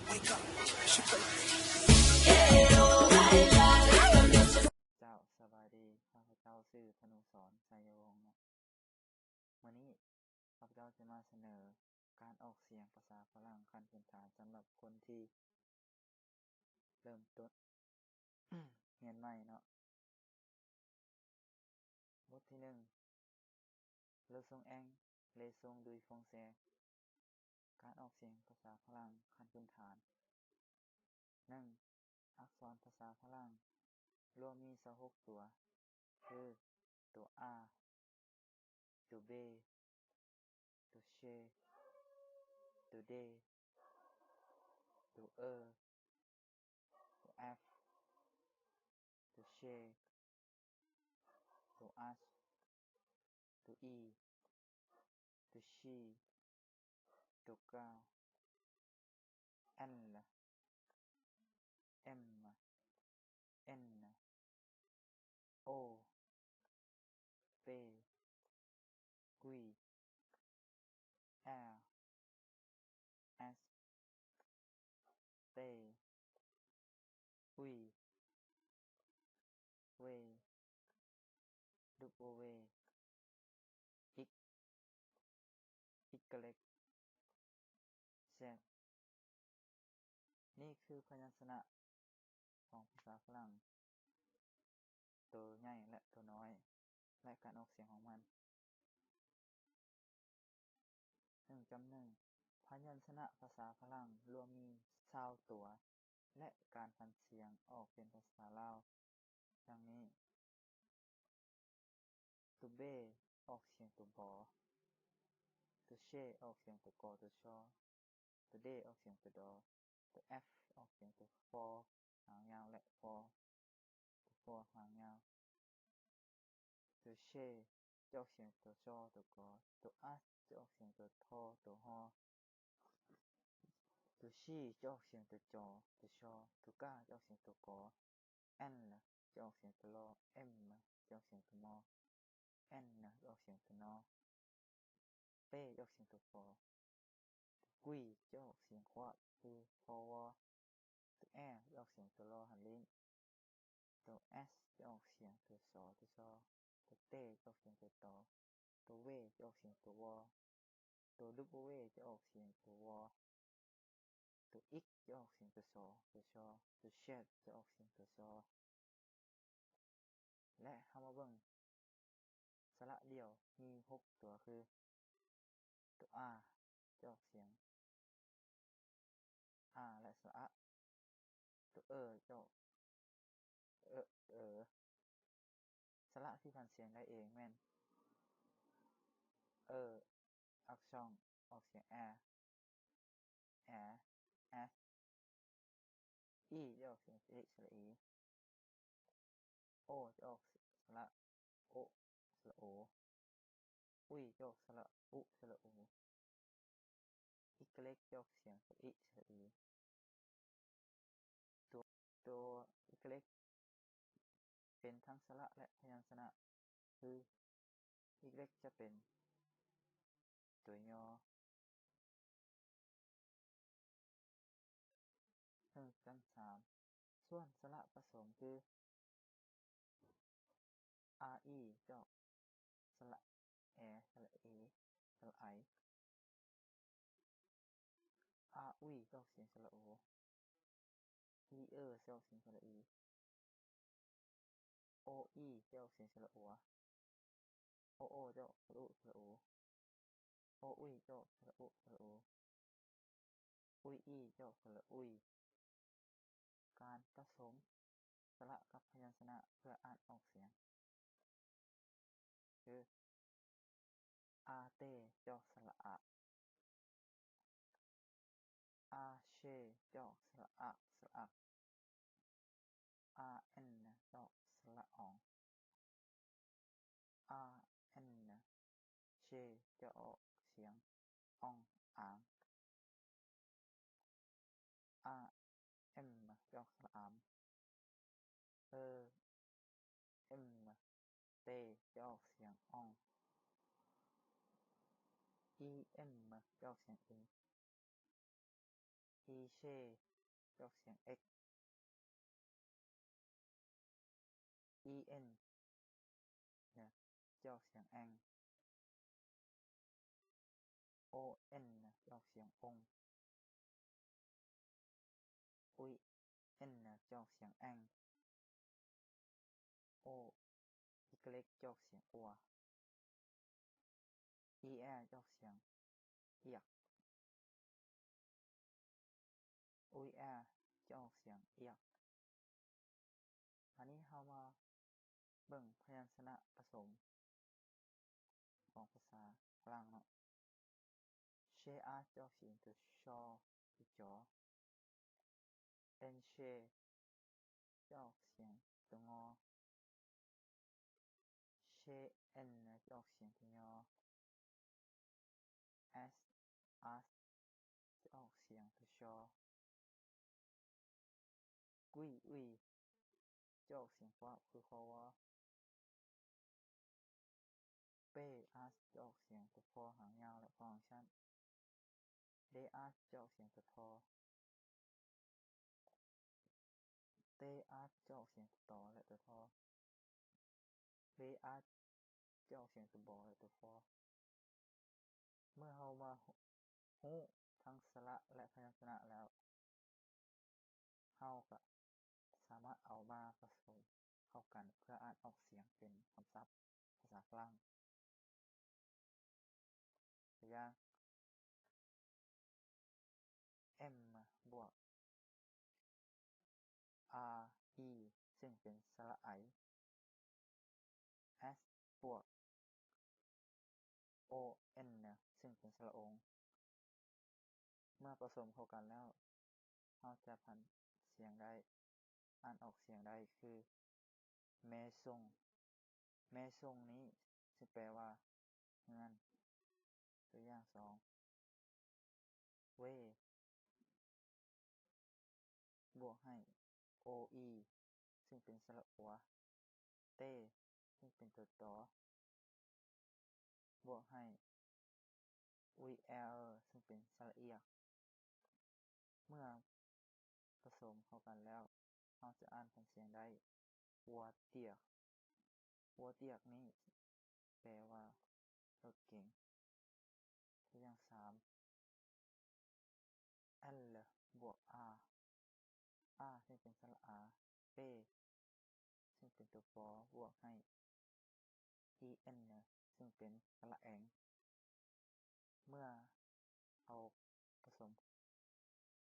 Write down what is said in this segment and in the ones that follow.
wake up. It's your birthday. เจ้าสบายดีข้าพเจ้าชื่อธนุสรณ์ชัยวงศ์นะวันนี้ข้าพเจ้าจะมาเสนอการออกเสียงภาษาฝรั่งขั้นพื้นฐานสำหรับคนที่เริ่มต้น เรียนใหม่เนาะบทที่leçon 1 leçon du français การออกเสียงภาษาฝรั่งขั้นพื้นฐาน1อักษรภาษาฝรั่งรวมมี26ตัวคือตัว R ตัว B ตัว C ตัว D ตัว E ตัว F ตัว G ตัว H ตัว E ตัว C ตัว G N M N O P Q R S T U V W X Y Z นี่คือพยัญชนะของภาษาฝรั่งตัวใหญ่และตัวน้อยและการออกเสียงของมัน1.1 พยัญชนะภาษาฝรั่งรวมมี20ตัวและการพันเสียงออกเป็นภาษาลาวดังนี้ตัว B ออกเสียงตัวบอตัว C ออกเสียงตัวกอตัวชอตัว D ออกเสียงตัวดอตัว F ออกเสียงตัวฟอหางยาวและฟอตัวฟอหางยาวตัว C จะออกเสียงตัวชอตัวกอตัว H จะออกเสียงตัวทอตัวฮอตัว C จะออกเสียงตัวจอตัวชอตัวก้าจะออกเสียงตัวกอ N จะออกเสียงตัวรอ M จะออกเสียงตัวมอ N จะออกเสียงตัวนอเป้จะออกเสียงตัวฟอกุยจะออกเสียงควะคือฟอวอตัวแอจะออกเสียงตัวรอหันลิ้นตัว S จะออกเสียงตัวสอตัวชอตัวเต้จะออกเสียงตัวต่อตัวเวจะออกเสียงตัววอตัว W จะออกเสียงตัววอตัว X จะออกเสียงตัวสอตัวชอตัว Z จะออกเสียงตัวซอและเข้ามาเบิ่งสระเดี่ยวมี6ตัวคือตัว R จะออกเสียง R และสระตัวจะออกสระที่พันเสียงได้เองแม่นอักช่องออกเสียง R S E จะออกเสียงสระอี O จะออกสระโอสระโออุยจะออกสระอุสระอูอีกเล็กจะออกเสียงสระอิสระอีตัวอีกเล็กเป็นทั้งสระและพยัญชนะคืออีกเล็กจะเป็นตัวยอ1.3 ส่วนสระผสมคือ RE จะออกสระแอสระเอสระไออุยจะออกเสียงสระโอจะออกเสียงสระอีOE จะออกเสียงสระอัวโอจะออกสระอุสระโออุยจะออกสระอุสระโออุยอีจะออกสระอุยการผสมสระกับพยัญชนะเพื่ออ่านออกเสียงคืออาเต้จะออกสระอะอาเชจะออกสระอะสระอักอาเอ็นจะออกสระอองอาเอ็นเชจะออกเสียงอ่องอ่างอาเอ็มจะออกสระอามเอ็มเตจะออกเสียงอ่องEM จะออกเสียง อีเชจะออกเสียง x en นะจะออกเสียง ang on นะจะออกเสียงองอุย n นะจะออกเสียง ang o y จะออกเสียงอัว er จะออกเสียงเอียกอุย er จะออกเสียงเอียกอันนี้เรามาเบิ่งพยัญชนะผสมของภาษาฝรั่งเนาะเชอาจะออกเสียงตัวชอตัวจอเอนเชจะออกเสียงตัวงอเชเอนจะออกเสียงตัวยอ as as จะออกเสียงตัวชอกุยอุยจะออกเสียงฟ้าคือคอวอเป้อาสจะออกเสียงตัวพอหางยาวและพอหางสั้นเดอาสจะออกเสียงตัวทอเตอาสจะออกเสียงตัวต่อและตัวทอเบอาสจะออกเสียงตัวบอและตัวฟอเมื่อเรามาฮู้ทั้งสระและพยัญชนะแล้วเราก็สามารถเอามาผสมเข้ากันเพื่ออ่านออกเสียงเป็นคำศัพท์ภาษาฝรั่งตัวอย่าง m บวก r e ซึ่งเป็นสระไอ s บวก o n ซึ่งเป็นสระองเมื่อผสมเข้ากันแล้วเราจะพันเสียงได้อ่านออกเสียงได้คือเมซงเมซงนี้จะแปลว่าเงินตัวอย่างสองเวบวกให้ oe ซึ่งเป็นสระอัวเตซึ่งเป็นตัวต่อบวกให้ vl ซึ่งเป็นสระเอียกเมื่อผสมเข้ากันแล้วเราจะอ่านเป็นเสียงได้วัวเตียกวัวเตียกนี้แปลว่ารถเก๋งตัวอย่างสาม l บวก r ซึ่งเป็นสระอาเป้ซึ่งเป็นตัวฟอบวกให้ en ซึ่งเป็นสระแองเมื่อเอาผสม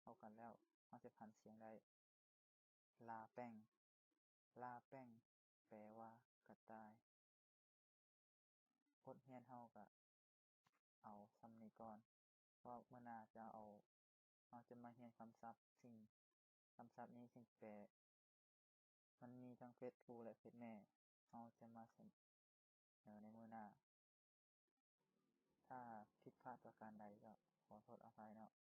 เข้ากันแล้วเราจะพันเสียงได้ลาแป้งลาแป้งแปลว่ากระต่ายบทเรียนเราก็เอาซ้ำนี้ก่อนเพราะเมื่อหน้าเราจะมาเรียนคำศัพท์ซึ่งคำศัพท์นี้ซึ่งแปลมันมีทั้งเฟซครูและเฟซแม่เราจะมาเสนอในมื้อหน้าถ้าผิดพลาดประการใดก็ขอโทษอภัยเนาะ